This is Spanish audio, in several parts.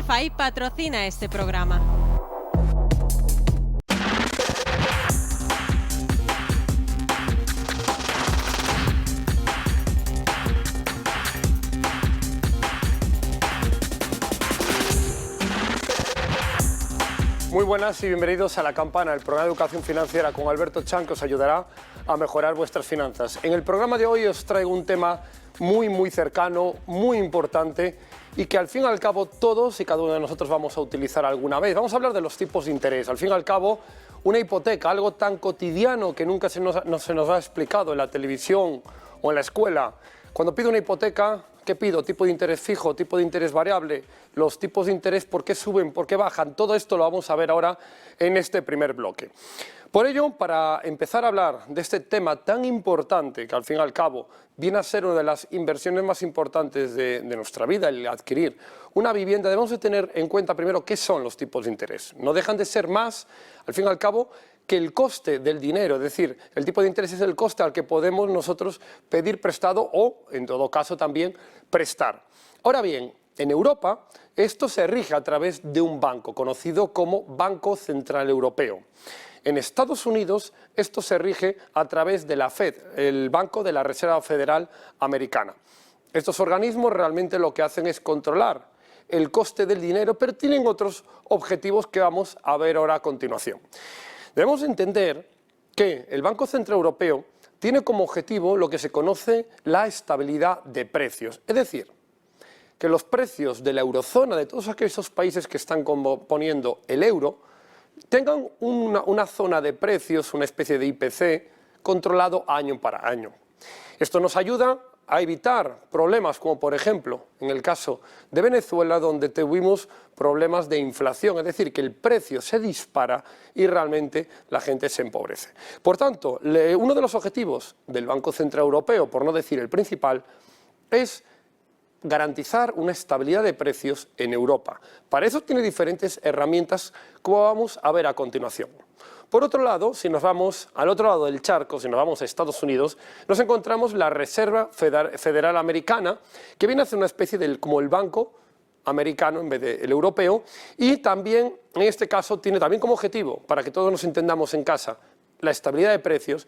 Cabify patrocina este programa. Muy buenas y bienvenidos a La Campana, el programa de educación financiera con Alberto Chan, que os ayudará a mejorar vuestras finanzas. En el programa de hoy os traigo un tema muy cercano, muy importante y que al fin y al cabo todos y cada uno de nosotros vamos a utilizar alguna vez. Vamos a hablar de los tipos de interés. Al fin y al cabo, una hipoteca, algo tan cotidiano que nunca se nos ha explicado en la televisión o en la escuela. Cuando pido una hipoteca, ¿qué pido? ¿Tipo de interés fijo? ¿Tipo de interés variable? Los tipos de interés, ¿por qué suben? ¿Por qué bajan? Todo esto lo vamos a ver ahora en este primer bloque. Por ello, para empezar a hablar de este tema tan importante, que al fin y al cabo viene a ser una de las inversiones más importantes de nuestra vida, el adquirir una vivienda, debemos de tener en cuenta primero qué son los tipos de interés. No dejan de ser más, al fin y al cabo, que el coste del dinero, es decir, el tipo de interés es el coste al que podemos nosotros pedir prestado o, en todo caso, también prestar. Ahora bien, en Europa esto se rige a través de un banco conocido como Banco Central Europeo. En Estados Unidos esto se rige a través de la Fed, el Banco de la Reserva Federal Americana. Estos organismos realmente lo que hacen es controlar el coste del dinero, pero tienen otros objetivos que vamos a ver ahora a continuación. Debemos entender que el Banco Central Europeo tiene como objetivo lo que se conoce la estabilidad de precios, es decir, que los precios de la eurozona, de todos aquellos países que están componiendo el euro, tengan una zona de precios, una especie de IPC, controlado año para año. Esto nos ayuda a evitar problemas como, por ejemplo, en el caso de Venezuela, donde tuvimos problemas de inflación, es decir, que el precio se dispara y realmente la gente se empobrece. Por tanto, uno de los objetivos del Banco Central Europeo, por no decir el principal, es garantizar una estabilidad de precios en Europa. Para eso tiene diferentes herramientas, como vamos a ver a continuación. Por otro lado, si nos vamos al otro lado del charco, si nos vamos a Estados Unidos, nos encontramos la Reserva Federal Americana, que viene a ser una especie como el banco americano en vez del europeo, y también, en este caso, tiene también como objetivo, para que todos nos entendamos en casa, la estabilidad de precios,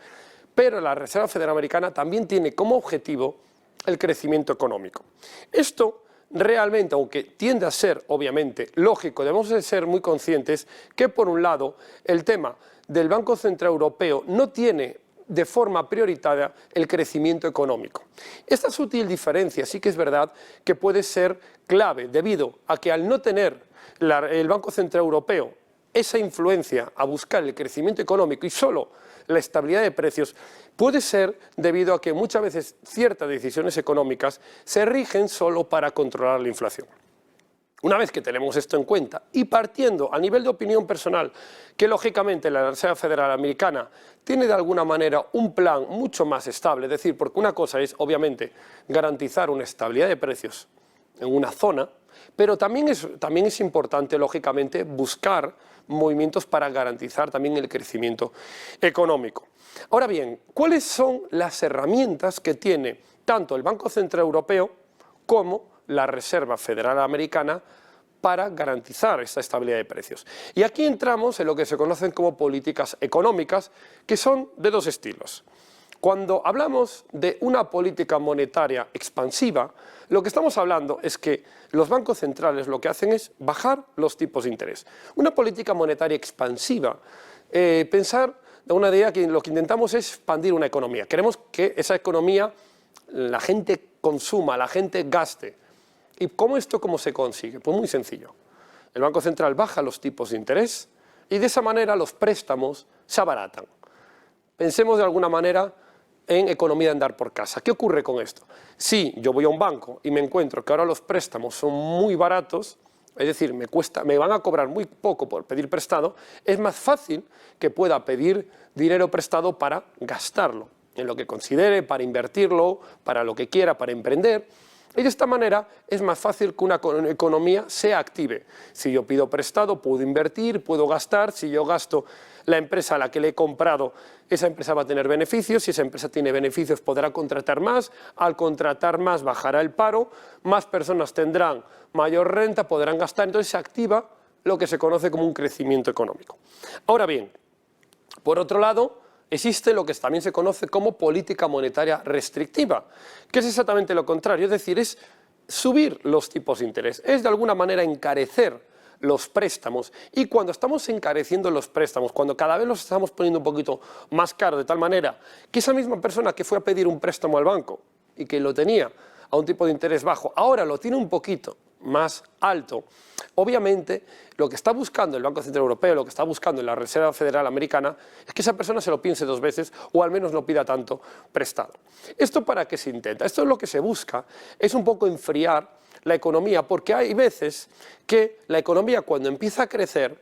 pero la Reserva Federal Americana también tiene como objetivo el crecimiento económico. Esto realmente, aunque tiende a ser obviamente lógico, debemos de ser muy conscientes que por un lado el tema del Banco Central Europeo no tiene de forma prioritaria el crecimiento económico. Esta sutil diferencia sí que es verdad que puede ser clave debido a que al no tener el Banco Central Europeo esa influencia a buscar el crecimiento económico y solo la estabilidad de precios, puede ser debido a que muchas veces ciertas decisiones económicas se rigen solo para controlar la inflación. Una vez que tenemos esto en cuenta y partiendo a nivel de opinión personal, que lógicamente la Reserva Federal Americana tiene de alguna manera un plan mucho más estable, es decir, porque una cosa es obviamente garantizar una estabilidad de precios en una zona, pero también es importante lógicamente buscar movimientos para garantizar también el crecimiento económico. Ahora bien, ¿cuáles son las herramientas que tiene tanto el Banco Central Europeo como la Reserva Federal Americana para garantizar esta estabilidad de precios? Y aquí entramos en lo que se conocen como políticas económicas, que son de dos estilos. Cuando hablamos de una política monetaria expansiva, lo que estamos hablando es que los bancos centrales lo que hacen es bajar los tipos de interés. Una política monetaria expansiva, pensar de una idea que lo que intentamos es expandir una economía. Queremos que esa economía la gente consuma, la gente gaste. ¿Y cómo se consigue? Pues muy sencillo. El Banco Central baja los tipos de interés y de esa manera los préstamos se abaratan. Pensemos de alguna manera en economía de andar por casa. ¿Qué ocurre con esto? Si yo voy a un banco y me encuentro que ahora los préstamos son muy baratos, es decir, me van a cobrar muy poco por pedir prestado, es más fácil que pueda pedir dinero prestado para gastarlo, en lo que considere, para invertirlo, para lo que quiera, para emprender. Y de esta manera es más fácil que una economía se active. Si yo pido prestado, puedo invertir, puedo gastar. Si yo gasto, la empresa a la que le he comprado, esa empresa va a tener beneficios. Si esa empresa tiene beneficios, podrá contratar más. Al contratar más, bajará el paro. Más personas tendrán mayor renta, podrán gastar. Entonces se activa lo que se conoce como un crecimiento económico. Ahora bien, por otro lado, existe lo que también se conoce como política monetaria restrictiva, que es exactamente lo contrario, es decir, es subir los tipos de interés, es de alguna manera encarecer los préstamos, y cuando estamos encareciendo los préstamos, cuando cada vez los estamos poniendo un poquito más caros, de tal manera que esa misma persona que fue a pedir un préstamo al banco y que lo tenía a un tipo de interés bajo, ahora lo tiene un poquito más alto, obviamente lo que está buscando el Banco Central Europeo, lo que está buscando la Reserva Federal Americana, es que esa persona se lo piense dos veces o al menos no pida tanto prestado. ¿Esto para qué se intenta? Esto es lo que se busca, es un poco enfriar la economía, porque hay veces que la economía cuando empieza a crecer,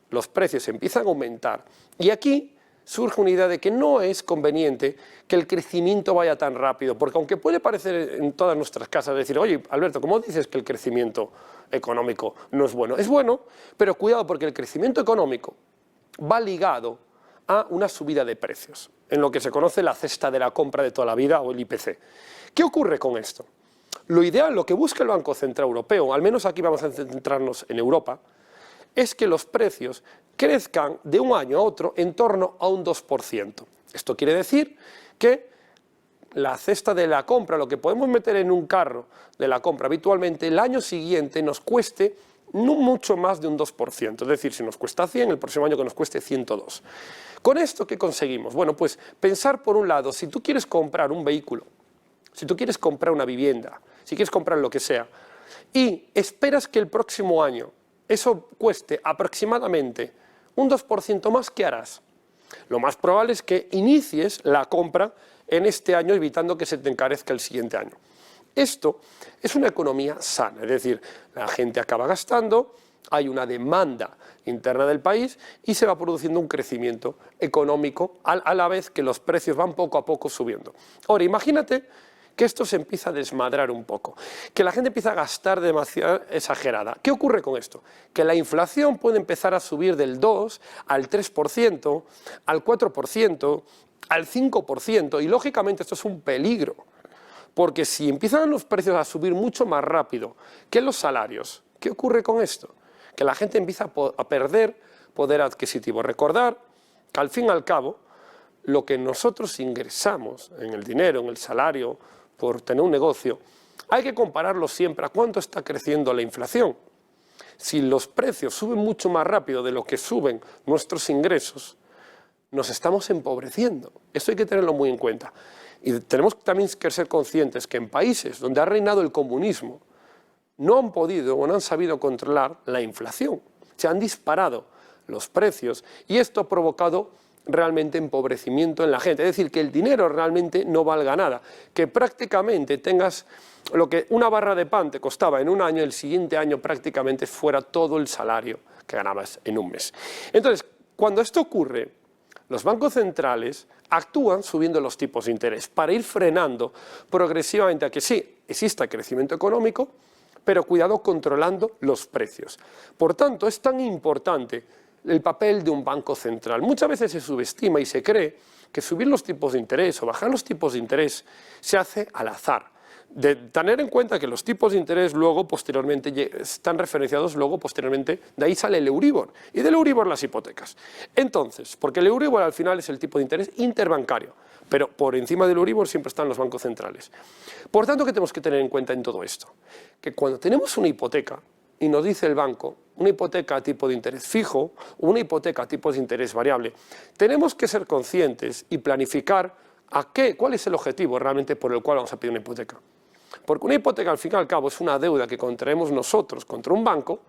los precios empiezan a aumentar, y aquí surge una idea de que no es conveniente que el crecimiento vaya tan rápido, porque aunque puede parecer en todas nuestras casas decir, oye, Alberto, ¿cómo dices que el crecimiento económico no es bueno? Es bueno, pero cuidado porque el crecimiento económico va ligado a una subida de precios, en lo que se conoce la cesta de la compra de toda la vida o el IPC. ¿Qué ocurre con esto? Lo ideal, lo que busca el Banco Central Europeo, al menos aquí vamos a centrarnos en Europa, es que los precios crezcan de un año a otro en torno a un 2%. Esto quiere decir que la cesta de la compra, lo que podemos meter en un carro de la compra habitualmente, el año siguiente nos cueste no mucho más de un 2%. Es decir, si nos cuesta 100, el próximo año que nos cueste 102. ¿Con esto qué conseguimos? Bueno, pues pensar por un lado, si tú quieres comprar un vehículo, si tú quieres comprar una vivienda, si quieres comprar lo que sea, y esperas que el próximo año eso cueste aproximadamente un 2% más, ¿qué harás? Lo más probable es que inicies la compra en este año evitando que se te encarezca el siguiente año. Esto es una economía sana, es decir, la gente acaba gastando, hay una demanda interna del país y se va produciendo un crecimiento económico a la vez que los precios van poco a poco subiendo. Ahora, imagínate que esto se empieza a desmadrar un poco, que la gente empieza a gastar demasiado exagerada. ¿Qué ocurre con esto? Que la inflación puede empezar a subir del 2 al 3%, al 4%, al 5%, y lógicamente esto es un peligro, porque si empiezan los precios a subir mucho más rápido que los salarios, ¿qué ocurre con esto? Que la gente empieza a perder poder adquisitivo. Recordar que al fin y al cabo, lo que nosotros ingresamos en el dinero, en el salario, por tener un negocio, hay que compararlo siempre a cuánto está creciendo la inflación. Si los precios suben mucho más rápido de lo que suben nuestros ingresos, nos estamos empobreciendo. Esto hay que tenerlo muy en cuenta. Y tenemos también que ser conscientes que en países donde ha reinado el comunismo, no han podido o no han sabido controlar la inflación. Se han disparado los precios y esto ha provocado realmente empobrecimiento en la gente, es decir, que el dinero realmente no valga nada, que prácticamente tengas lo que una barra de pan te costaba en un año, el siguiente año prácticamente fuera todo el salario que ganabas en un mes. Entonces, cuando esto ocurre, los bancos centrales actúan subiendo los tipos de interés para ir frenando progresivamente a que sí, exista crecimiento económico, pero cuidado controlando los precios. Por tanto, es tan importante el papel de un banco central. Muchas veces se subestima y se cree que subir los tipos de interés o bajar los tipos de interés se hace al azar. De tener en cuenta que los tipos de interés luego posteriormente están referenciados posteriormente, de ahí sale el Euribor y del Euribor las hipotecas. Entonces, porque el Euribor al final es el tipo de interés interbancario, pero por encima del Euribor siempre están los bancos centrales. Por tanto, ¿qué tenemos que tener en cuenta en todo esto? Que cuando tenemos una hipoteca y nos dice el banco, una hipoteca a tipo de interés fijo o una hipoteca a tipo de interés variable, tenemos que ser conscientes y planificar cuál es el objetivo realmente por el cual vamos a pedir una hipoteca. Porque una hipoteca al fin y al cabo es una deuda que contraemos nosotros contra un banco,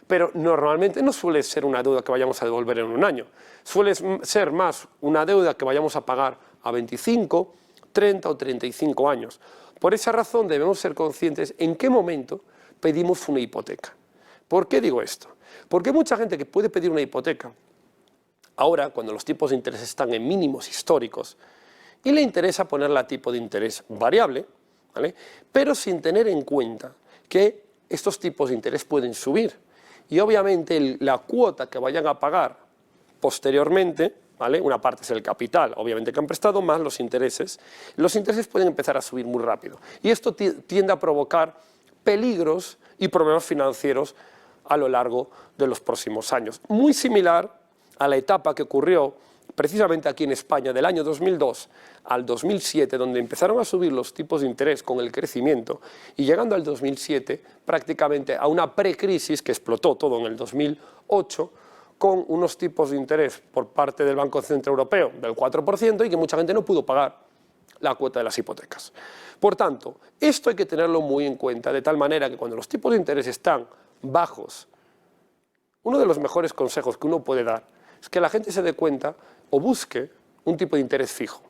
pero normalmente no suele ser una deuda que vayamos a devolver en un año. Suele ser más una deuda que vayamos a pagar a 25, 30 o 35 años. Por esa razón debemos ser conscientes en qué momento pedimos una hipoteca. ¿Por qué digo esto? Porque hay mucha gente que puede pedir una hipoteca ahora, cuando los tipos de interés están en mínimos históricos, y le interesa ponerla a tipo de interés variable, ¿vale? Pero sin tener en cuenta que estos tipos de interés pueden subir. Y obviamente la cuota que vayan a pagar posteriormente, ¿vale? Una parte es el capital, obviamente, que han prestado, más los intereses. Los intereses pueden empezar a subir muy rápido. Y esto tiende a provocar peligros y problemas financieros a lo largo de los próximos años. Muy similar a la etapa que ocurrió precisamente aquí en España del año 2002 al 2007, donde empezaron a subir los tipos de interés con el crecimiento, y llegando al 2007 prácticamente a una precrisis que explotó todo en el 2008, con unos tipos de interés por parte del Banco Central Europeo del 4% y que mucha gente no pudo pagar la cuota de las hipotecas. Por tanto, esto hay que tenerlo muy en cuenta, de tal manera que cuando los tipos de interés están bajos, uno de los mejores consejos que uno puede dar es que la gente se dé cuenta o busque un tipo de interés fijo,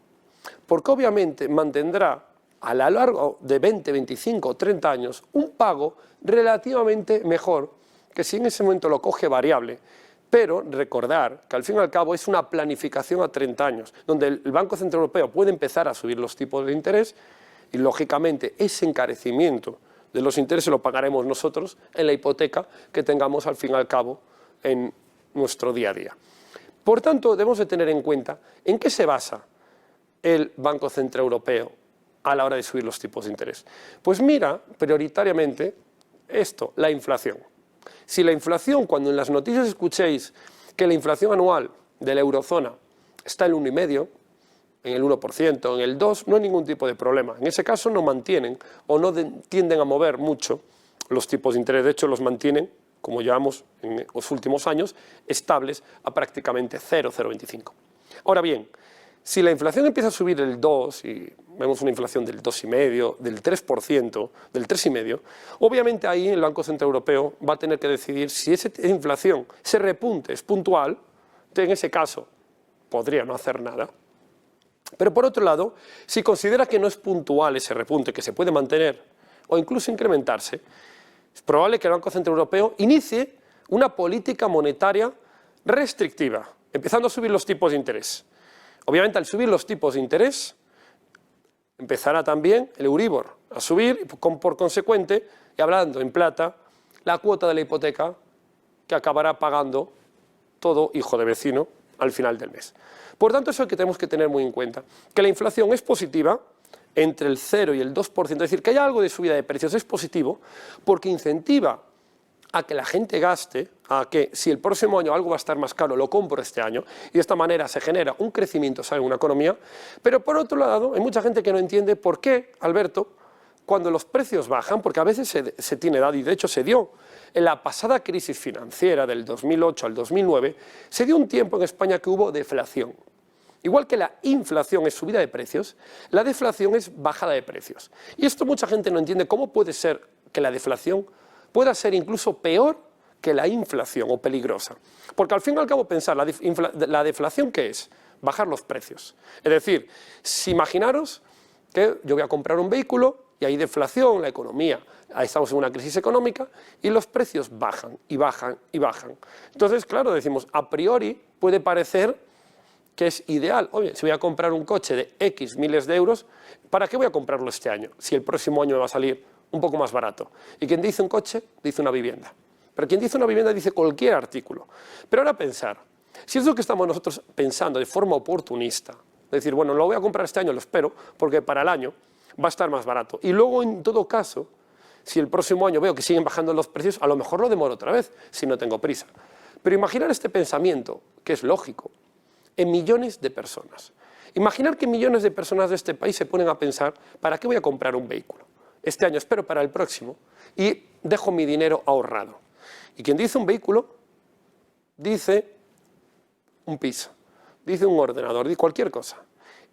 porque obviamente mantendrá a lo largo de 20, 25 o 30 años un pago relativamente mejor que si en ese momento lo coge variable. Pero recordar que al fin y al cabo es una planificación a 30 años, donde el Banco Central Europeo puede empezar a subir los tipos de interés y, lógicamente, ese encarecimiento de los intereses lo pagaremos nosotros en la hipoteca que tengamos al fin y al cabo en nuestro día a día. Por tanto, debemos de tener en cuenta en qué se basa el Banco Central Europeo a la hora de subir los tipos de interés. Pues mira, prioritariamente, esto, la inflación. Si la inflación, cuando en las noticias escuchéis que la inflación anual de la eurozona está en el 1,5%, en el 1%, en el 2%, no hay ningún tipo de problema. En ese caso no mantienen o no tienden a mover mucho los tipos de interés. De hecho, los mantienen, como llevamos en los últimos años, estables a prácticamente 0,025. Ahora bien, si la inflación empieza a subir el 2 y vemos una inflación del 2,5%, del 3%, del 3,5%, obviamente ahí el Banco Central Europeo va a tener que decidir si esa inflación, ese repunte es puntual, en ese caso podría no hacer nada. Pero por otro lado, si considera que no es puntual ese repunte, que se puede mantener o incluso incrementarse, es probable que el Banco Central Europeo inicie una política monetaria restrictiva, empezando a subir los tipos de interés. Obviamente, al subir los tipos de interés, empezará también el Euribor a subir y por consecuente, y hablando en plata, la cuota de la hipoteca que acabará pagando todo hijo de vecino al final del mes. Por tanto, eso es lo que tenemos que tener muy en cuenta, que la inflación es positiva entre el 0 y el 2%, es decir, que haya algo de subida de precios es positivo porque incentiva a que la gente gaste, a que si el próximo año algo va a estar más caro, lo compro este año, y de esta manera se genera un crecimiento, ¿sabe?, en una economía. Pero por otro lado, hay mucha gente que no entiende por qué, Alberto, cuando los precios bajan, porque a veces se tiene dado, y de hecho se dio, en la pasada crisis financiera del 2008 al 2009, se dio un tiempo en España que hubo deflación. Igual que la inflación es subida de precios, la deflación es bajada de precios. Y esto mucha gente no entiende cómo puede ser que la deflación pueda ser incluso peor que la inflación o peligrosa. Porque al fin y al cabo pensar, la deflación ¿qué es? Bajar los precios. Es decir, si imaginaros que yo voy a comprar un vehículo y hay deflación, la economía, estamos en una crisis económica y los precios bajan y bajan y bajan. Entonces, claro, decimos, a priori puede parecer que es ideal. Oye, si voy a comprar un coche de X miles de euros, ¿para qué voy a comprarlo este año? Si el próximo año me va a salir un poco más barato. Y quien dice un coche, dice una vivienda. Pero quien dice una vivienda dice cualquier artículo. Pero ahora pensar, si es lo que estamos nosotros pensando de forma oportunista, es decir, bueno, lo voy a comprar este año, lo espero, porque para el año va a estar más barato. Y luego, en todo caso, si el próximo año veo que siguen bajando los precios, a lo mejor lo demoro otra vez, si no tengo prisa. Pero imaginar este pensamiento, que es lógico, en millones de personas. Imaginar que millones de personas de este país se ponen a pensar, ¿para qué voy a comprar un vehículo? Este año espero para el próximo y dejo mi dinero ahorrado. Y quien dice un vehículo, dice un piso, dice un ordenador, dice cualquier cosa.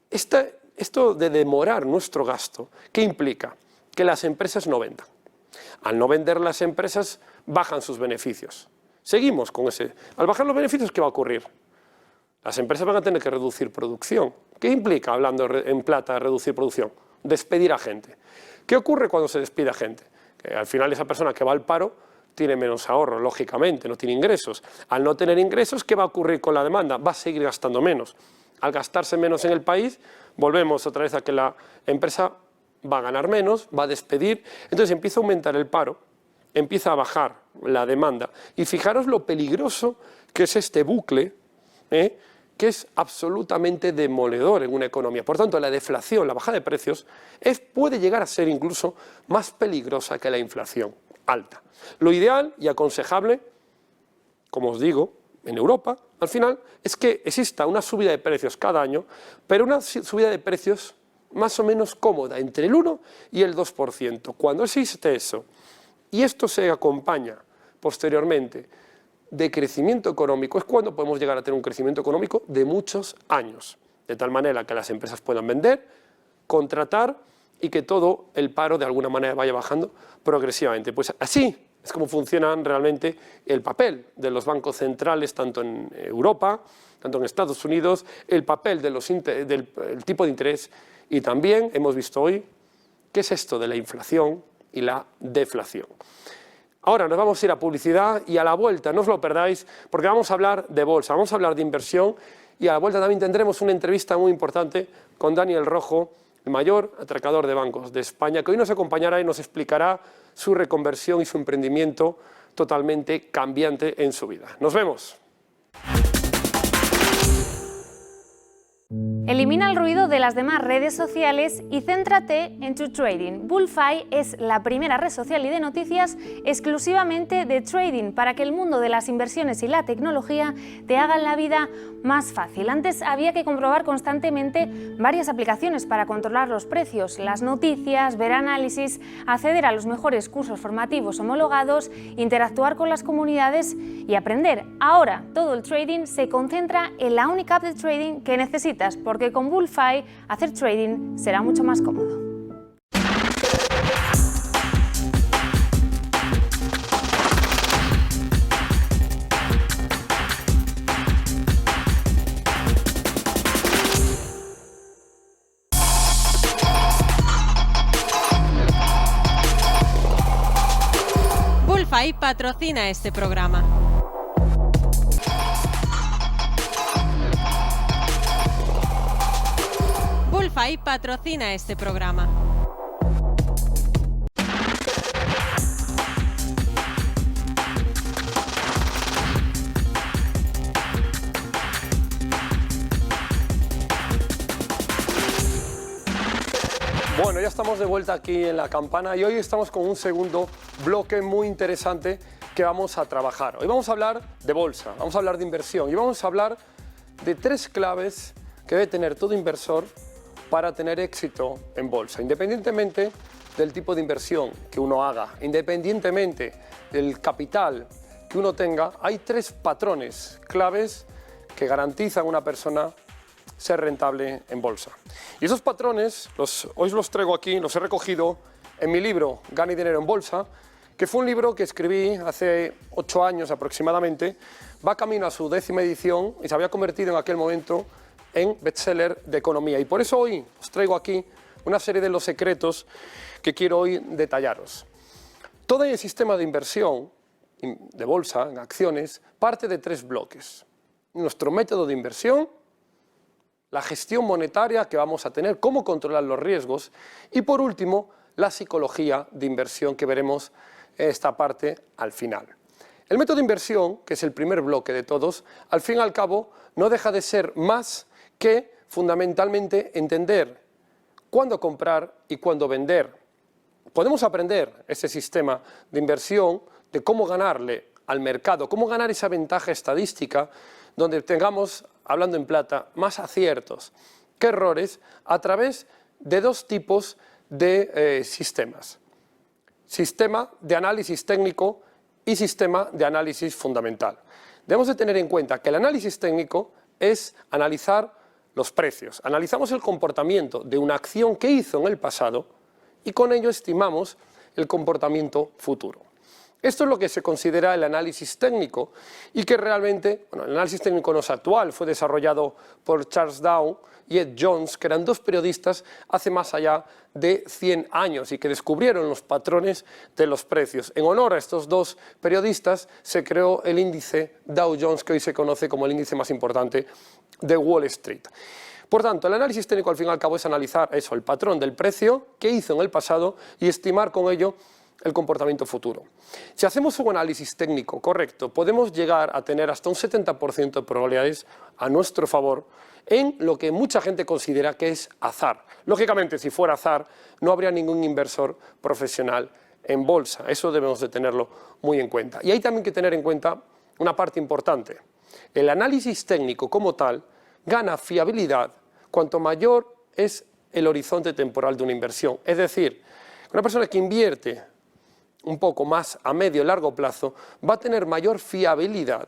Esto de demorar nuestro gasto, ¿qué implica? Que las empresas no vendan. Al no vender las empresas, bajan sus beneficios. Seguimos con ese. Al bajar los beneficios, ¿qué va a ocurrir? Las empresas van a tener que reducir producción. ¿Qué implica, hablando en plata, reducir producción? Despedir a gente. ¿Qué ocurre cuando se despide a gente? Que al final esa persona que va al paro tiene menos ahorro, lógicamente, no tiene ingresos. Al no tener ingresos, ¿qué va a ocurrir con la demanda? Va a seguir gastando menos. Al gastarse menos en el país, volvemos otra vez a que la empresa va a ganar menos, va a despedir, entonces empieza a aumentar el paro, empieza a bajar la demanda. Y fijaros lo peligroso que es este bucle, que es absolutamente demoledor en una economía. Por tanto, la deflación, la bajada de precios, puede llegar a ser incluso más peligrosa que la inflación alta. Lo ideal y aconsejable, como os digo, en Europa, al final, es que exista una subida de precios cada año, pero una subida de precios más o menos cómoda, entre el 1 y el 2%. Cuando existe eso, y esto se acompaña posteriormente de crecimiento económico, es cuando podemos llegar a tener un crecimiento económico de muchos años, de tal manera que las empresas puedan vender, contratar y que todo el paro de alguna manera vaya bajando progresivamente. Pues así es como funciona realmente el papel de los bancos centrales, tanto en Europa, tanto en Estados Unidos, el papel del tipo de interés, y también hemos visto hoy qué es esto de la inflación y la deflación. Ahora nos vamos a ir a publicidad y a la vuelta, no os lo perdáis, porque vamos a hablar de bolsa, vamos a hablar de inversión y a la vuelta también tendremos una entrevista muy importante con Daniel Rojo, el mayor atracador de bancos de España, que hoy nos acompañará y nos explicará su reconversión y su emprendimiento totalmente cambiante en su vida. ¡Nos vemos! Elimina el ruido de las demás redes sociales y céntrate en tu trading. Bullfy es la primera red social y de noticias exclusivamente de trading para que el mundo de las inversiones y la tecnología te hagan la vida más fácil. Antes había que comprobar constantemente varias aplicaciones para controlar los precios, las noticias, ver análisis, acceder a los mejores cursos formativos homologados, interactuar con las comunidades y aprender. Ahora todo el trading se concentra en la única app de trading que necesitas, porque con Bullfy hacer trading será mucho más cómodo. Bullfy patrocina este programa. Bullfy patrocina este programa. Bueno, ya estamos de vuelta aquí en La Campana y hoy estamos con un segundo bloque muy interesante que vamos a trabajar. Hoy vamos a hablar de bolsa, vamos a hablar de inversión y vamos a hablar de 3 claves que debe tener todo inversor para tener éxito en bolsa, independientemente del tipo de inversión que uno haga, independientemente del capital que uno tenga. Hay 3 patrones claves que garantizan a una persona ser rentable en bolsa. Y esos patrones, hoy los traigo aquí, los he recogido en mi libro Gana y Dinero en Bolsa, que fue un libro que escribí hace 8 años aproximadamente, va camino a su 10ª edición y se había convertido en aquel momento en bestseller de economía. Y por eso hoy os traigo aquí una serie de los secretos que quiero hoy detallaros. Todo el sistema de inversión de bolsa, en acciones, parte de 3 bloques. Nuestro método de inversión, la gestión monetaria que vamos a tener, cómo controlar los riesgos y, por último, la psicología de inversión que veremos esta parte al final. El método de inversión, que es el primer bloque de todos, al fin y al cabo no deja de ser más que fundamentalmente entender cuándo comprar y cuándo vender. Podemos aprender ese sistema de inversión de cómo ganarle al mercado, cómo ganar esa ventaja estadística donde tengamos, hablando en plata, más aciertos que errores a través de 2 tipos de sistemas. Sistema de análisis técnico y sistema de análisis fundamental. Debemos de tener en cuenta que el análisis técnico es analizar los precios. Analizamos el comportamiento de una acción que hizo en el pasado y con ello estimamos el comportamiento futuro. Esto es lo que se considera el análisis técnico y que realmente, bueno, el análisis técnico no es actual, fue desarrollado por Charles Dow y Ed Jones, que eran 2 periodistas hace más allá de 100 años y que descubrieron los patrones de los precios. En honor a estos 2 periodistas se creó el índice Dow Jones, que hoy se conoce como el índice más importante de Wall Street. Por tanto, el análisis técnico al fin y al cabo es analizar eso, el patrón del precio que hizo en el pasado y estimar con ello el comportamiento futuro. Si hacemos un análisis técnico correcto, podemos llegar a tener hasta un 70% de probabilidades a nuestro favor en lo que mucha gente considera que es azar. Lógicamente, si fuera azar, no habría ningún inversor profesional en bolsa. Eso debemos de tenerlo muy en cuenta. Y hay también que tener en cuenta una parte importante. El análisis técnico como tal gana fiabilidad cuanto mayor es el horizonte temporal de una inversión. Es decir, una persona que invierte un poco más a medio y largo plazo va a tener mayor fiabilidad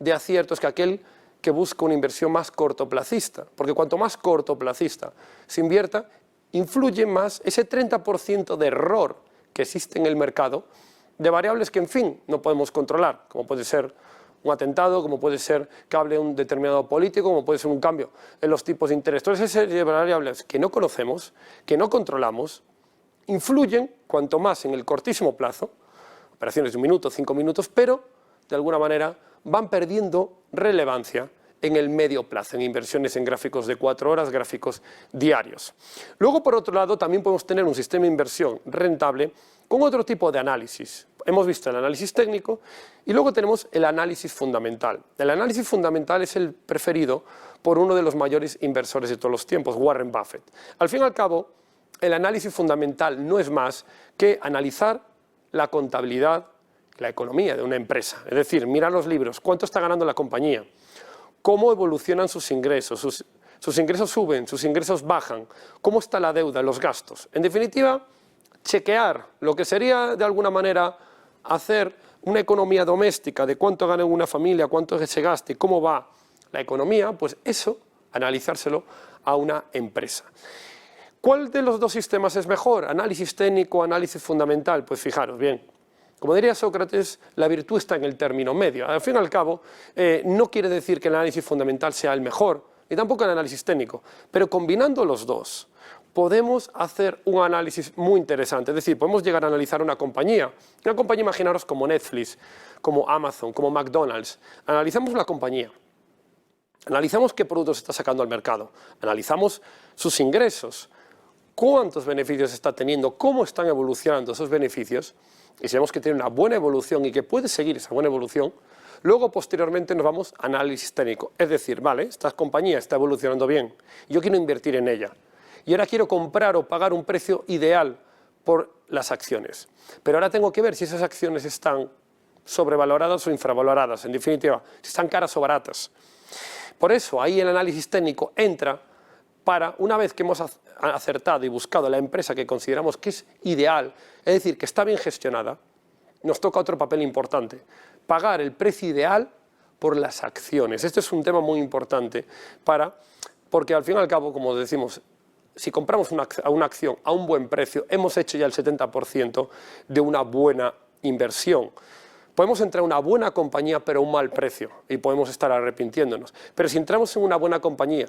de aciertos que aquel que busca una inversión más cortoplacista, porque cuanto más cortoplacista se invierta, influye más ese 30% de error que existe en el mercado de variables que, en fin, no podemos controlar, como puede ser un atentado, como puede ser que hable un determinado político, como puede ser un cambio en los tipos de interés. Todas esas serie de variables que no conocemos, que no controlamos, influyen cuanto más en el cortísimo plazo, operaciones de 1 minuto, 5 minutos, pero de alguna manera van perdiendo relevancia en el medio plazo, en inversiones en gráficos de 4 horas, gráficos diarios. Luego, por otro lado, también podemos tener un sistema de inversión rentable con otro tipo de análisis. Hemos visto el análisis técnico y luego tenemos el análisis fundamental. El análisis fundamental es el preferido por uno de los mayores inversores de todos los tiempos, Warren Buffett. Al fin y al cabo, el análisis fundamental no es más que analizar la contabilidad, la economía de una empresa. Es decir, mirar los libros, cuánto está ganando la compañía, cómo evolucionan sus ingresos, sus ingresos suben, sus ingresos bajan, cómo está la deuda, los gastos. En definitiva, chequear lo que sería de alguna manera hacer una economía doméstica de cuánto gana una familia, cuánto se gasta y cómo va la economía, pues eso, analizárselo a una empresa. ¿Cuál de los dos sistemas es mejor? ¿Análisis técnico o análisis fundamental? Pues fijaros bien. Como diría Sócrates, la virtud está en el término medio. Al fin y al cabo, no quiere decir que el análisis fundamental sea el mejor, ni tampoco el análisis técnico, pero combinando los dos, podemos hacer un análisis muy interesante. Es decir, podemos llegar a analizar una compañía, imaginaros como Netflix, como Amazon, como McDonald's. Analizamos la compañía, analizamos qué productos está sacando al mercado, analizamos sus ingresos, cuántos beneficios está teniendo, cómo están evolucionando esos beneficios, y si vemos que tiene una buena evolución y que puede seguir esa buena evolución, luego posteriormente nos vamos a análisis técnico. Es decir, vale, esta compañía está evolucionando bien, yo quiero invertir en ella, y ahora quiero comprar o pagar un precio ideal por las acciones. Pero ahora tengo que ver si esas acciones están sobrevaloradas o infravaloradas, en definitiva, si están caras o baratas. Por eso, ahí el análisis técnico entra para, una vez que hemos acertado y buscado la empresa que consideramos que es ideal, es decir, que está bien gestionada, nos toca otro papel importante, pagar el precio ideal por las acciones. Este es un tema muy importante porque al fin y al cabo, como decimos, si compramos una acción a un buen precio, hemos hecho ya el 70% de una buena inversión. Podemos entrar en una buena compañía pero a un mal precio y podemos estar arrepintiéndonos. Pero si entramos en una buena compañía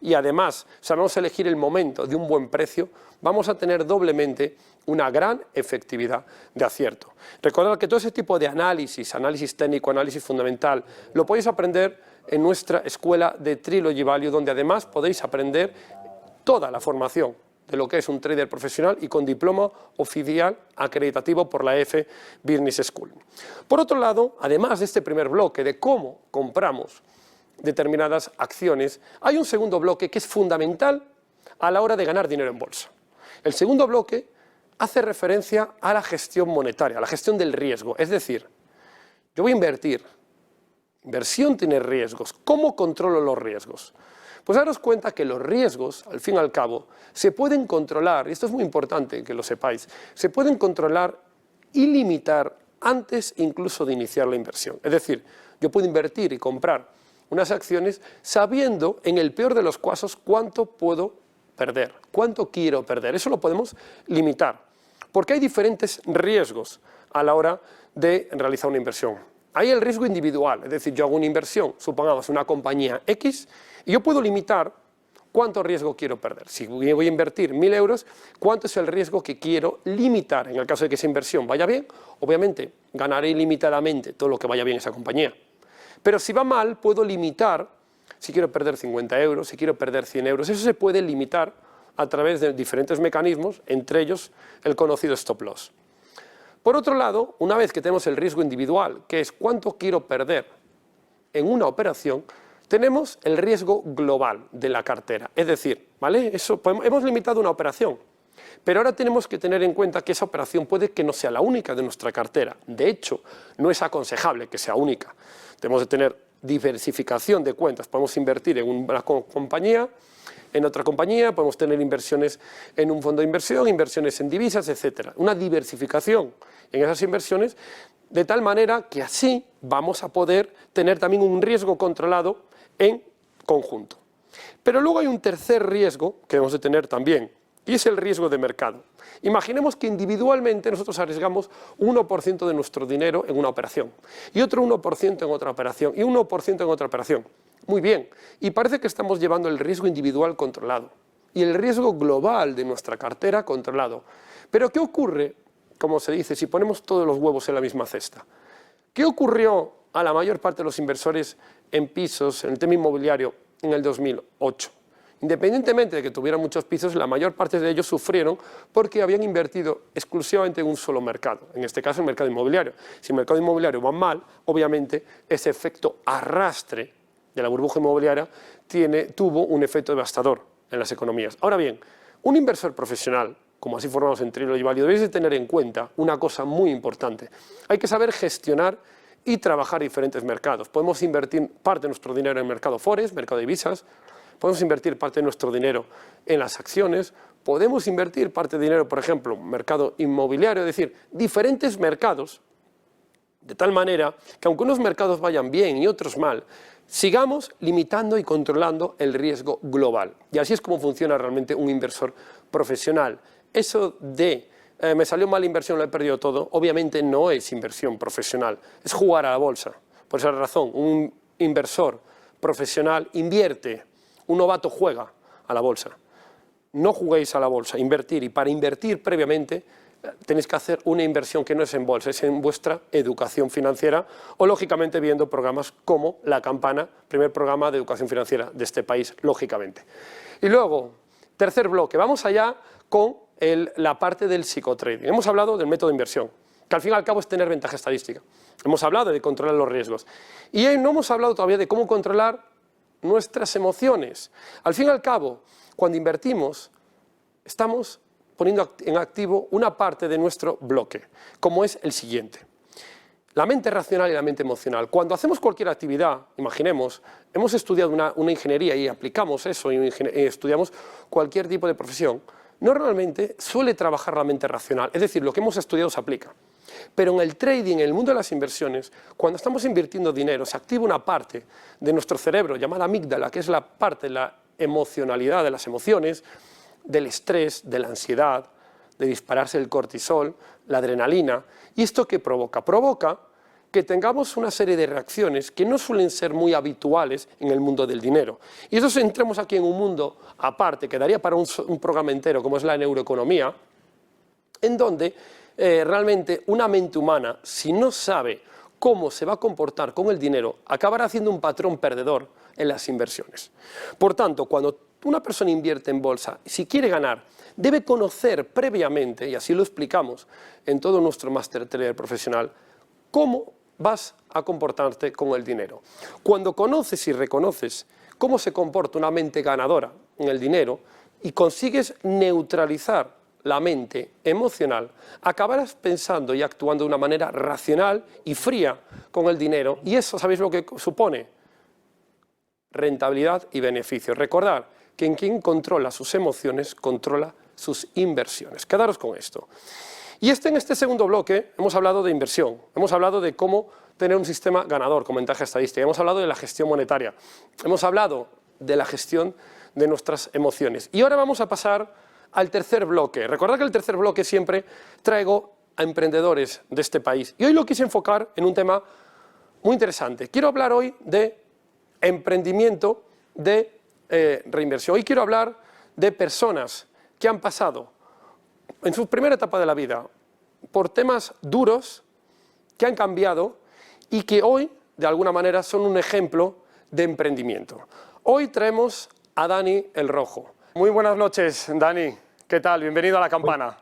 y además sabemos elegir el momento de un buen precio, vamos a tener doblemente una gran efectividad de acierto. Recordad que todo ese tipo de análisis técnico, análisis fundamental, lo podéis aprender en nuestra escuela de Trilogy Value, donde además podéis aprender toda la formación de lo que es un trader profesional y con diploma oficial acreditativo por la EFE Business School. Por otro lado, además de este primer bloque de cómo compramos determinadas acciones, hay un segundo bloque que es fundamental a la hora de ganar dinero en bolsa. El segundo bloque hace referencia a la gestión monetaria, a la gestión del riesgo. Es decir, yo voy a invertir, inversión tiene riesgos. ¿Cómo controlo los riesgos? Pues daros cuenta que los riesgos, al fin y al cabo, se pueden controlar, y esto es muy importante que lo sepáis, se pueden controlar y limitar antes incluso de iniciar la inversión. Es decir, yo puedo invertir y comprar unas acciones sabiendo, en el peor de los casos, cuánto puedo perder, cuánto quiero perder. Eso lo podemos limitar, porque hay diferentes riesgos a la hora de realizar una inversión. Hay el riesgo individual, es decir, yo hago una inversión, supongamos una compañía X, y yo puedo limitar cuánto riesgo quiero perder. Si voy a invertir 1.000 euros, ¿cuánto es el riesgo que quiero limitar? En el caso de que esa inversión vaya bien, obviamente ganaré ilimitadamente todo lo que vaya bien en esa compañía. Pero si va mal, puedo limitar si quiero perder 50 euros, si quiero perder 100 euros. Eso se puede limitar a través de diferentes mecanismos, entre ellos el conocido stop loss. Por otro lado, una vez que tenemos el riesgo individual, que es cuánto quiero perder en una operación, tenemos el riesgo global de la cartera. Es decir, ¿vale? Hemos limitado una operación, pero ahora tenemos que tener en cuenta que esa operación puede que no sea la única de nuestra cartera. De hecho, no es aconsejable que sea única. Tenemos que tener diversificación de cuentas. Podemos invertir en una compañía, en otra compañía, podemos tener inversiones en un fondo de inversión, inversiones en divisas, etc. Una diversificación en esas inversiones, de tal manera que así vamos a poder tener también un riesgo controlado en conjunto. Pero luego hay un tercer riesgo que debemos de tener también, y es el riesgo de mercado. Imaginemos que individualmente nosotros arriesgamos 1% de nuestro dinero en una operación, y otro 1% en otra operación, y 1% en otra operación. Muy bien, y parece que estamos llevando el riesgo individual controlado, y el riesgo global de nuestra cartera controlado. Pero ¿qué ocurre, como se dice, si ponemos todos los huevos en la misma cesta? ¿Qué ocurrió a la mayor parte de los inversores en pisos, en el tema inmobiliario, en el 2008? Independientemente de que tuvieran muchos pisos, la mayor parte de ellos sufrieron porque habían invertido exclusivamente en un solo mercado, en este caso el mercado inmobiliario. Si el mercado inmobiliario va mal, obviamente ese efecto arrastre de la burbuja inmobiliaria tuvo un efecto devastador en las economías. Ahora bien, un inversor profesional, como así formamos en Trilogy Value, debéis de tener en cuenta una cosa muy importante. Hay que saber gestionar y trabajar diferentes mercados. Podemos invertir parte de nuestro dinero en el mercado forex, mercado de divisas, podemos invertir parte de nuestro dinero en las acciones, podemos invertir parte de dinero, por ejemplo, en mercado inmobiliario, es decir, diferentes mercados, de tal manera que aunque unos mercados vayan bien y otros mal, sigamos limitando y controlando el riesgo global. Y así es como funciona realmente un inversor profesional. Eso de me salió mal la inversión, lo he perdido todo, obviamente no es inversión profesional, es jugar a la bolsa. Por esa razón, un inversor profesional invierte, un novato juega a la bolsa. No juguéis a la bolsa, invertir. Y para invertir previamente tenéis que hacer una inversión que no es en bolsa, es en vuestra educación financiera o, lógicamente, viendo programas como La Campana, primer programa de educación financiera de este país, lógicamente. Y luego, tercer bloque, vamos allá con la parte del psicotrading. Hemos hablado del método de inversión, que al fin y al cabo es tener ventaja estadística. Hemos hablado de controlar los riesgos. Y no hemos hablado todavía de cómo controlar nuestras emociones. Al fin y al cabo, cuando invertimos, estamos poniendo en activo una parte de nuestro bloque, como es el siguiente. La mente racional y la mente emocional. Cuando hacemos cualquier actividad, imaginemos, hemos estudiado una ingeniería y aplicamos eso y estudiamos cualquier tipo de profesión, normalmente suele trabajar la mente racional, es decir, lo que hemos estudiado se aplica. Pero en el trading, en el mundo de las inversiones, cuando estamos invirtiendo dinero, se activa una parte de nuestro cerebro llamada amígdala, que es la parte de la emocionalidad, de las emociones, del estrés, de la ansiedad, de dispararse el cortisol, la adrenalina. ¿Y esto qué provoca? Provoca que tengamos una serie de reacciones que no suelen ser muy habituales en el mundo del dinero. Y eso entremos aquí en un mundo aparte, que daría para un programa entero, como es la neuroeconomía, en donde realmente una mente humana, si no sabe cómo se va a comportar con el dinero, acabará haciendo un patrón perdedor en las inversiones. Por tanto, cuando una persona invierte en bolsa, si quiere ganar, debe conocer previamente, y así lo explicamos en todo nuestro Master Trader profesional, cómo vas a comportarte con el dinero. Cuando conoces y reconoces cómo se comporta una mente ganadora en el dinero y consigues neutralizar la mente emocional, acabarás pensando y actuando de una manera racional y fría con el dinero, y eso, ¿sabéis lo que supone? Rentabilidad y beneficio. Recordad que quien controla sus emociones, controla sus inversiones. Quedaros con esto. Y en este segundo bloque hemos hablado de inversión, hemos hablado de cómo tener un sistema ganador con ventaja estadística, hemos hablado de la gestión monetaria, hemos hablado de la gestión de nuestras emociones. Y ahora vamos a pasar al tercer bloque. Recordad que el tercer bloque siempre traigo a emprendedores de este país. Y hoy lo quise enfocar en un tema muy interesante. Quiero hablar hoy de emprendimiento, de reinversión. Hoy quiero hablar de personas que han pasado en su primera etapa de la vida por temas duros, que han cambiado y que hoy, de alguna manera, son un ejemplo de emprendimiento. Hoy traemos a Dani el Rojo. Muy buenas noches, Dani. ¿Qué tal? Bienvenido a La Campana.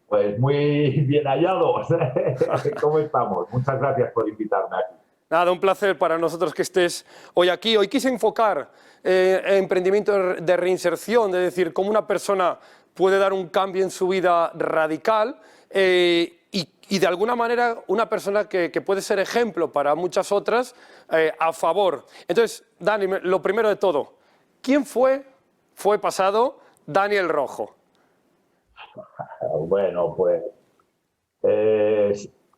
Pues muy bien hallados. ¿Cómo estamos? Muchas gracias por invitarme aquí. Nada, un placer para nosotros que estés hoy aquí. Hoy quise enfocar emprendimiento de reinserción, es decir, cómo una persona puede dar un cambio en su vida radical y de alguna manera una persona que puede ser ejemplo para muchas otras a favor. Entonces, Dani, lo primero de todo, ¿quién fue pasado Dani el Rojo? Bueno, pues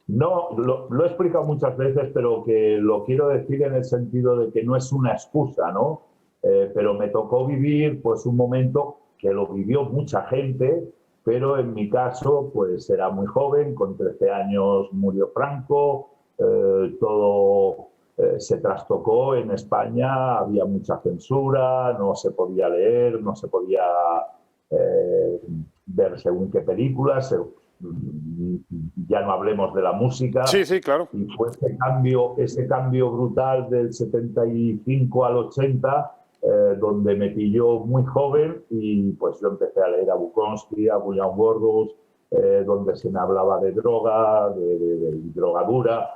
no, lo he explicado muchas veces, pero que lo quiero decir en el sentido de que no es una excusa, ¿no? Pero me tocó vivir pues un momento que lo vivió mucha gente, pero en mi caso pues era muy joven, con 13 años murió Franco, todo se trastocó en España, había mucha censura, no se podía leer, no se podía ver según qué películas, ya no hablemos de la música. Sí, sí, claro. Y fue ese cambio brutal del 75 al 80, donde me pilló muy joven y pues yo empecé a leer a Bukowski, a William Burroughs, donde se me hablaba de droga, de drogadura.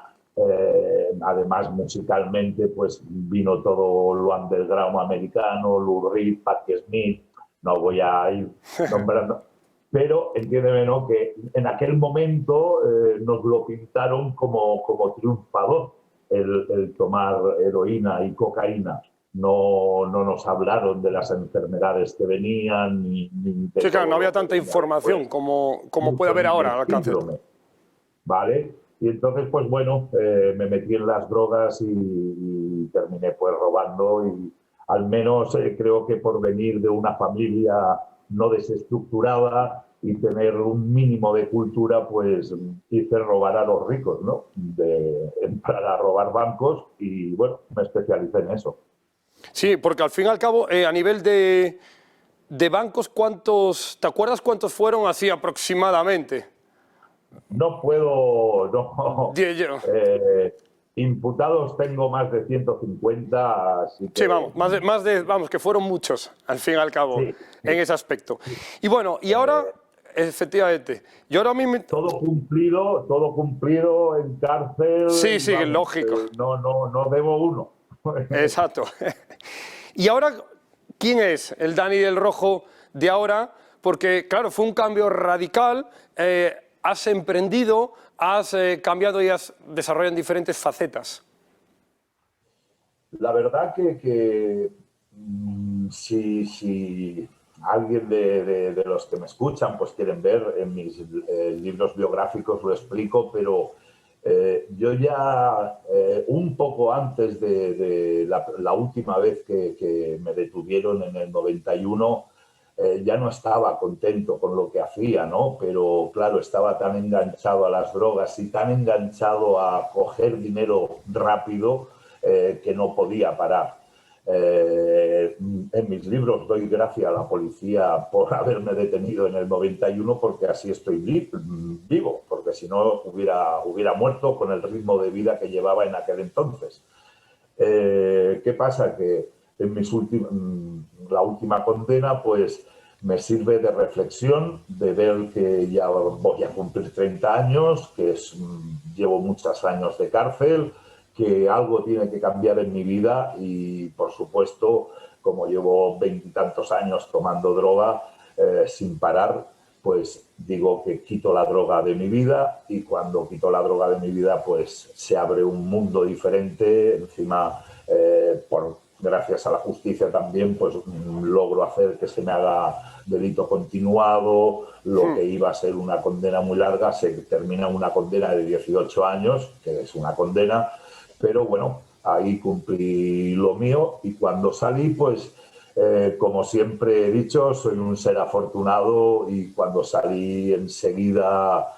Además, musicalmente, pues vino todo lo underground americano, Lou Reed, Patti Smith, no voy a ir nombrando, pero entiéndeme, ¿no?, que en aquel momento nos lo pintaron como triunfador el tomar heroína y cocaína. No nos hablaron de las enfermedades que venían, ni sí, claro, no había tanta información como puede haber ahora al alcance. ¿Vale? Y entonces, pues bueno, me metí en las drogas y terminé pues robando y al menos creo que por venir de una familia no desestructurada y tener un mínimo de cultura, pues hice robar a los ricos, ¿no? Entrar a robar bancos y bueno, me especialicé en eso. Sí, porque al fin y al cabo, a nivel de bancos, ¿te acuerdas cuántos fueron así aproximadamente? No puedo, no. Imputados tengo más de 150, así que... Sí, vamos, que fueron muchos, al fin y al cabo, sí, en ese aspecto. Y bueno, y ahora, efectivamente, yo ahora mismo... Todo cumplido en cárcel... Sí, sí, vamos, lógico. No debo uno. Exacto. Y ahora, ¿quién es el Dani del Rojo de ahora? Porque, claro, fue un cambio radical, has emprendido, has cambiado y has desarrollado en diferentes facetas. La verdad que si alguien de los que me escuchan pues quieren ver en mis libros biográficos lo explico, pero yo ya un poco antes de la última vez que me detuvieron en el 91, ya no estaba contento con lo que hacía, ¿no? Pero claro, estaba tan enganchado a las drogas y tan enganchado a coger dinero rápido que no podía parar. En mis libros doy gracias a la policía por haberme detenido en el 91 porque así estoy vivo, porque si no hubiera muerto con el ritmo de vida que llevaba en aquel entonces. ¿Qué pasa? Que en la última condena pues me sirve de reflexión, de ver que ya voy a cumplir 30 años, que llevo muchos años de cárcel, que algo tiene que cambiar en mi vida y, por supuesto, como llevo 20 y tantos años tomando droga sin parar, pues digo que quito la droga de mi vida y cuando quito la droga de mi vida, pues se abre un mundo diferente. Encima, gracias a la justicia también, pues logro hacer que se me haga delito continuado, lo que iba a ser una condena muy larga se termina en una condena de 18 años, que es una condena, pero bueno, ahí cumplí lo mío y cuando salí, pues como siempre he dicho, soy un ser afortunado y cuando salí enseguida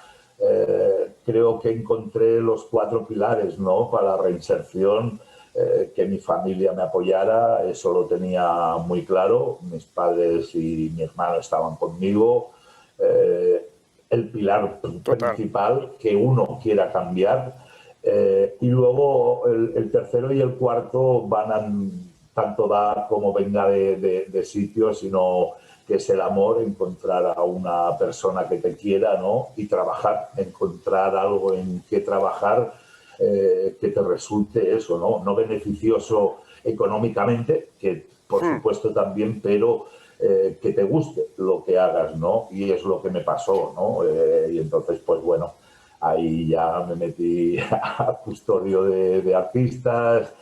creo que encontré los 4 pilares, ¿no?, para la reinserción. Que mi familia me apoyara, eso lo tenía muy claro, mis padres y mi hermano estaban conmigo, el pilar principal, que uno quiera cambiar, y luego el tercero y el cuarto van tanto da como venga de sitios, sino que es el amor, encontrar a una persona que te quiera, ¿no? Y trabajar, encontrar algo en que trabajar que te resulte eso, ¿no? No beneficioso económicamente, que por supuesto también, pero que te guste lo que hagas, ¿no? Y es lo que me pasó, ¿no? Y entonces, pues bueno, ahí ya me metí a custodio de artistas,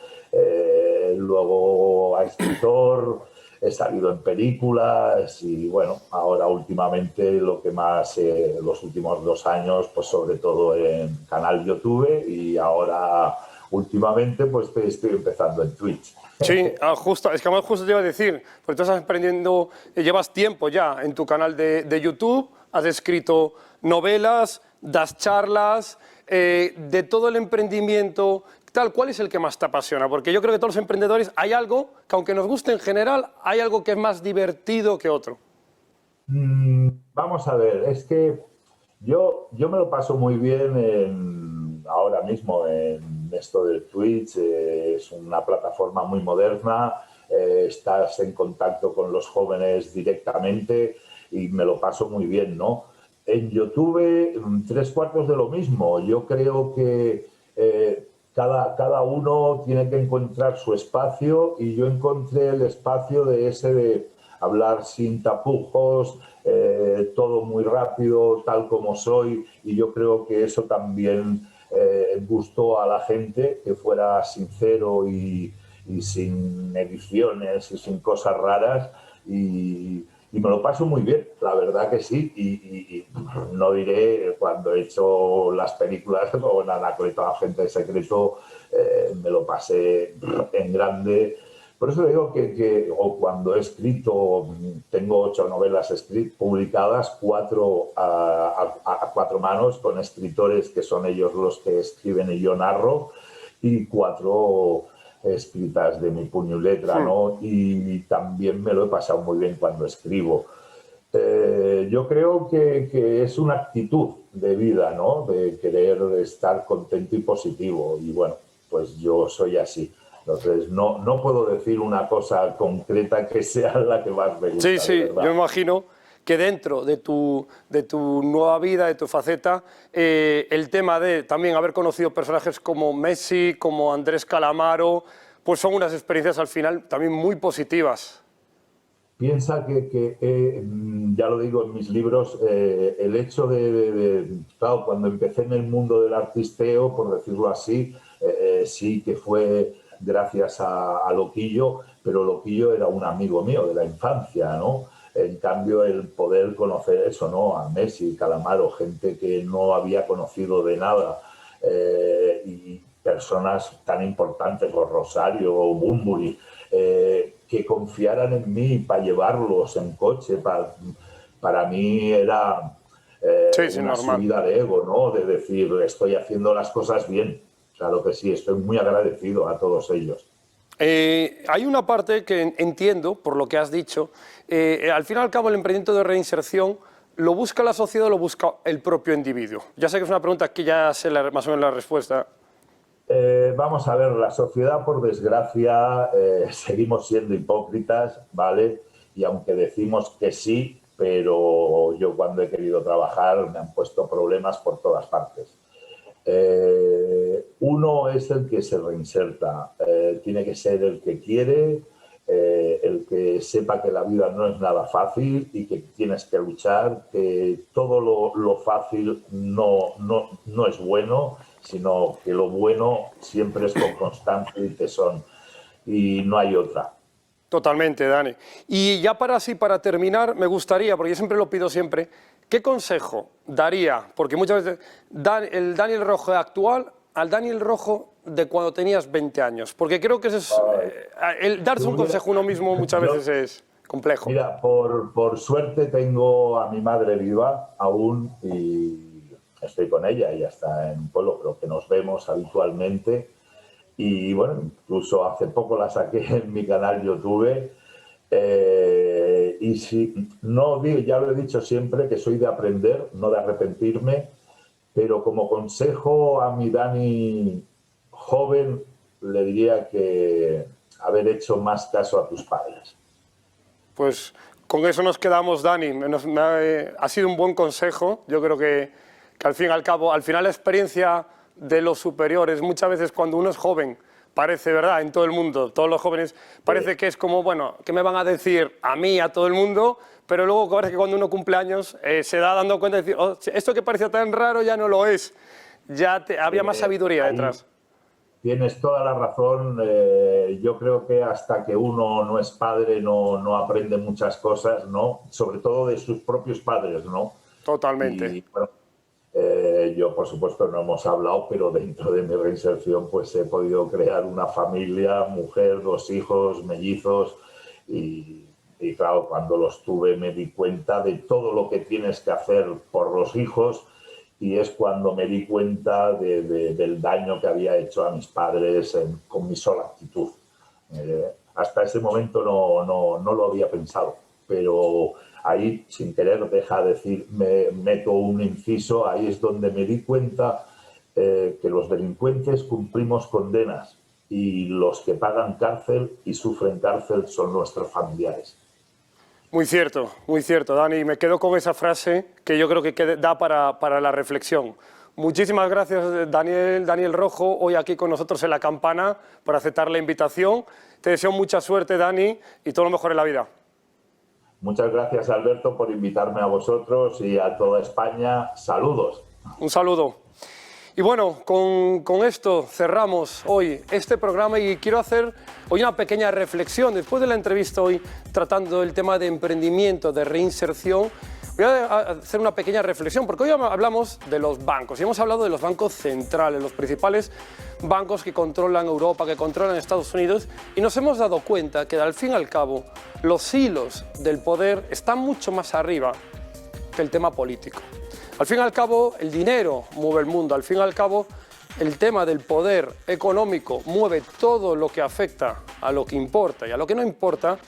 luego a escritor, he salido en películas y bueno, ahora últimamente lo que más, los últimos 2 años, pues sobre todo en canal YouTube y ahora últimamente pues estoy empezando en Twitch. Sí, justo, es que además justo te iba a decir, porque tú estás aprendiendo, llevas tiempo ya en tu canal de YouTube, has escrito novelas, das charlas, de todo el emprendimiento, tal, ¿cuál es el que más te apasiona? Porque yo creo que todos los emprendedores hay algo que, aunque nos guste en general, hay algo que es más divertido que otro. Vamos a ver, es que yo me lo paso muy bien ahora mismo en esto del Twitch, es una plataforma muy moderna, estás en contacto con los jóvenes directamente y me lo paso muy bien, ¿no? En YouTube, 3/4 de lo mismo. Yo creo que cada uno tiene que encontrar su espacio y yo encontré el espacio de hablar sin tapujos, todo muy rápido, tal como soy, y yo creo que eso también gustó a la gente, que fuera sincero y sin ediciones y sin cosas raras, y me lo paso muy bien, la verdad que sí, y no diré cuando he hecho las películas con Anacleto, Agente Secreto, me lo pasé en grande. Por eso digo o cuando he escrito, tengo 8 novelas publicadas, 4 a 4 manos, con escritores que son ellos los que escriben y yo narro, y 4 escritas de mi puño y letra, ¿no? Y también me lo he pasado muy bien cuando escribo. Yo creo que es una actitud de vida, ¿no? De querer estar contento y positivo. Y bueno, pues yo soy así. Entonces, no puedo decir una cosa concreta que sea la que más me gusta. Sí, yo me imagino que dentro de tu nueva vida, de tu faceta, el tema de también haber conocido personajes como Messi, como Andrés Calamaro, pues son unas experiencias al final también muy positivas. Piensa que ya lo digo en mis libros, el hecho claro, cuando empecé en el mundo del artisteo, por decirlo así, sí que fue gracias a Loquillo, pero Loquillo era un amigo mío de la infancia, ¿no? En cambio, el poder conocer eso, ¿no? A Messi, Calamaro, gente que no había conocido de nada, y personas tan importantes, o Rosario, o Bunbury, que confiaran en mí para llevarlos en coche, para mí era una subida de ego, ¿no? De decir, estoy haciendo las cosas bien. Claro que sí, estoy muy agradecido a todos ellos. Hay una parte que entiendo, por lo que has dicho, al fin y al cabo el emprendimiento de reinserción, ¿lo busca la sociedad o lo busca el propio individuo? Ya sé que es una pregunta que ya sé más o menos la respuesta. Vamos a ver, la sociedad, por desgracia, seguimos siendo hipócritas, ¿vale? Y aunque decimos que sí, pero yo cuando he querido trabajar me han puesto problemas por todas partes. Uno es el que se reinserta, tiene que ser el que quiere, el que sepa que la vida no es nada fácil y que tienes que luchar, que todo lo fácil no es bueno, sino que lo bueno siempre es con constancia y tesón, y no hay otra. Totalmente, Dani. Y ya para terminar, me gustaría, porque yo siempre lo pido siempre, ¿qué consejo daría? Porque muchas veces el Daniel Rojo actual al Daniel Rojo de cuando tenías 20 años. Porque creo que el darse un consejo uno mismo muchas veces es complejo. Mira, por suerte tengo a mi madre viva aún y estoy con ella, ella está en un pueblo, pero que nos vemos habitualmente. Y bueno, incluso hace poco la saqué en mi canal YouTube. Y si no digo, ya lo he dicho siempre, que soy de aprender, no de arrepentirme, pero como consejo a mi Dani joven le diría que haber hecho más caso a tus padres. Pues con eso nos quedamos, Dani. Ha sido un buen consejo. Yo creo que al fin y al cabo, al final la experiencia de los superiores, muchas veces cuando uno es joven, parece, ¿verdad?, en todo el mundo, todos los jóvenes, parece que es como, bueno, ¿qué me van a decir a mí, a todo el mundo? Pero luego parece que cuando uno cumple años se da dando cuenta de decir, oh, esto que parecía tan raro ya no lo es. Ya había más sabiduría detrás. Tienes toda la razón. Yo creo que hasta que uno no es padre no aprende muchas cosas, ¿no? Sobre todo de sus propios padres, ¿no? Totalmente. Y, bueno, yo, por supuesto, no hemos hablado, pero dentro de mi reinserción pues he podido crear una familia, mujer, 2 hijos, mellizos y claro, cuando los tuve me di cuenta de todo lo que tienes que hacer por los hijos y es cuando me di cuenta del daño que había hecho a mis padres con mi sola actitud. Hasta ese momento no lo había pensado, pero ahí, sin querer, me meto un inciso, ahí es donde me di cuenta que los delincuentes cumplimos condenas y los que pagan cárcel y sufren cárcel son nuestros familiares. Muy cierto, Dani. Me quedo con esa frase que yo creo que da para la reflexión. Muchísimas gracias, Daniel Rojo, hoy aquí con nosotros en La Campana, por aceptar la invitación. Te deseo mucha suerte, Dani, y todo lo mejor en la vida. Muchas gracias, Alberto, por invitarme a vosotros y a toda España. Saludos. Un saludo. Y bueno, con esto cerramos hoy este programa y quiero hacer hoy una pequeña reflexión. Después de la entrevista hoy tratando el tema de emprendimiento, de reinserción, voy a hacer una pequeña reflexión porque hoy hablamos de los bancos y hemos hablado de los bancos centrales, los principales bancos que controlan Europa, que controlan Estados Unidos y nos hemos dado cuenta que al fin y al cabo los hilos del poder están mucho más arriba que el tema político. Al fin y al cabo, el dinero mueve el mundo. Al fin y al cabo, el tema del poder económico mueve todo lo que afecta a lo que importa y a lo que no importa.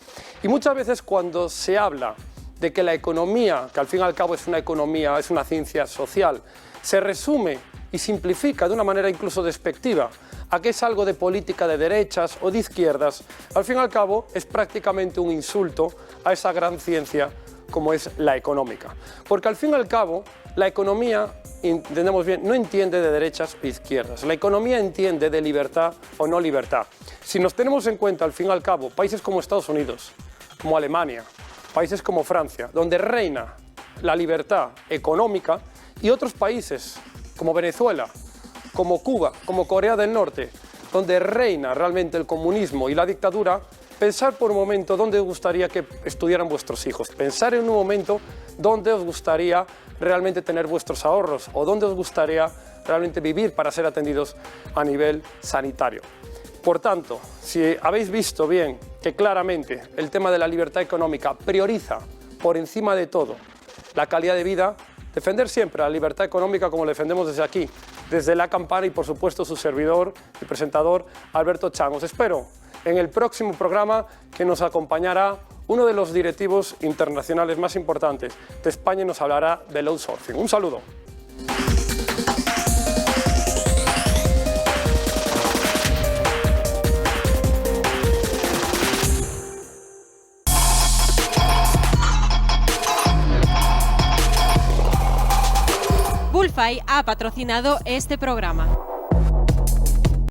Y muchas veces cuando se habla de que la economía, que al fin y al cabo es una economía, es una ciencia social, se resume y simplifica de una manera incluso despectiva a que es algo de política de derechas o de izquierdas, al fin y al cabo es prácticamente un insulto a esa gran ciencia como es la económica. Porque al fin y al cabo, la economía, entendemos bien, no entiende de derechas o izquierdas. La economía entiende de libertad o no libertad. Si nos tenemos en cuenta, al fin y al cabo, países como Estados Unidos, como Alemania, países como Francia, donde reina la libertad económica, y otros países como Venezuela, como Cuba, como Corea del Norte, donde reina realmente el comunismo y la dictadura, pensar por un momento dónde os gustaría que estudiaran vuestros hijos, pensar en un momento dónde os gustaría realmente tener vuestros ahorros o dónde os gustaría realmente vivir para ser atendidos a nivel sanitario. Por tanto, si habéis visto bien que claramente el tema de la libertad económica prioriza por encima de todo la calidad de vida, defender siempre la libertad económica como la defendemos desde aquí, desde La Campana y por supuesto su servidor y presentador Alberto Chan. Os espero en el próximo programa que nos acompañará uno de los directivos internacionales más importantes de España y nos hablará del outsourcing. Un saludo. Bullfy ha patrocinado este programa.